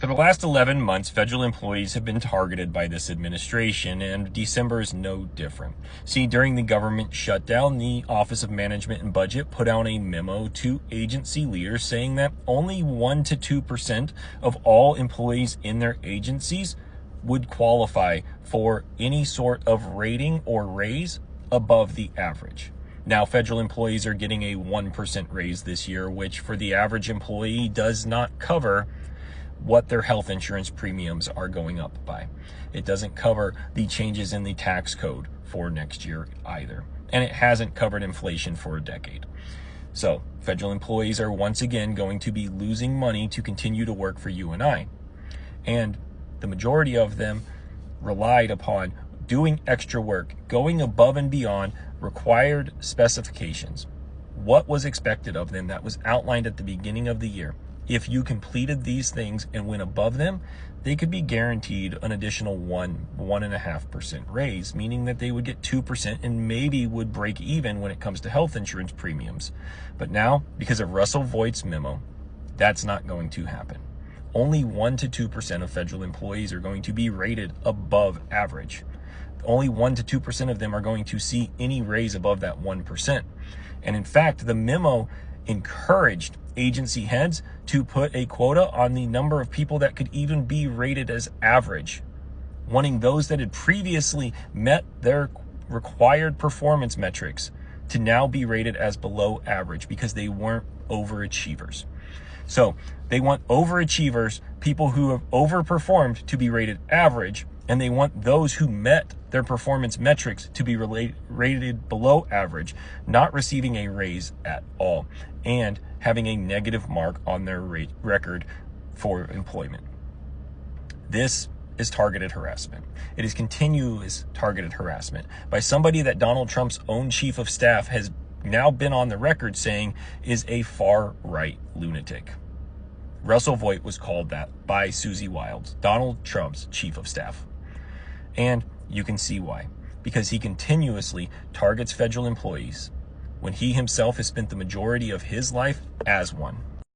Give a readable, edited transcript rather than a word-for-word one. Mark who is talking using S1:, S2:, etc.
S1: the last 11 months, federal employees have been targeted by this administration, and December is no different. See, during the government shutdown, the Office of Management and Budget put out a memo to agency leaders saying that only 1 to 2% of all employees in their agencies would qualify for any sort of rating or raise above the average. Now, federal employees are getting a 1% raise this year, which for the average employee does not cover what their health insurance premiums are going up by. It doesn't cover the changes in the tax code for next year either. And it hasn't covered inflation for a decade. So federal employees are once again going to be losing money to continue to work for you and I. And the majority of them relied upon doing extra work, going above and beyond required specifications. What was expected of them that was outlined at the beginning of the year. If you completed these things and went above them, they could be guaranteed an additional 1.5% raise, meaning that they would get 2% and maybe would break even when it comes to health insurance premiums. But now, because of Russell Voigt's memo, that's not going to happen. Only 1 to 2% of federal employees are going to be rated above average. Only 1 to 2% of them are going to see any raise above that 1%. And in fact, the memo encouraged agency heads to put a quota on the number of people that could even be rated as average, wanting those that had previously met their required performance metrics to now be rated as below average because they weren't overachievers. So they want overachievers, people who have overperformed, to be rated average, and they want those who met their performance metrics to be rated below average, not receiving a raise at all, and having a negative mark on their record for employment. This is targeted harassment. It is continuous targeted harassment by somebody that Donald Trump's own chief of staff has now been on the record saying is a far-right lunatic. Russell Voigt was called that by Susie Wild, Donald Trump's chief of staff. And you can see why. Because he continuously targets federal employees when he himself has spent the majority of his life as one.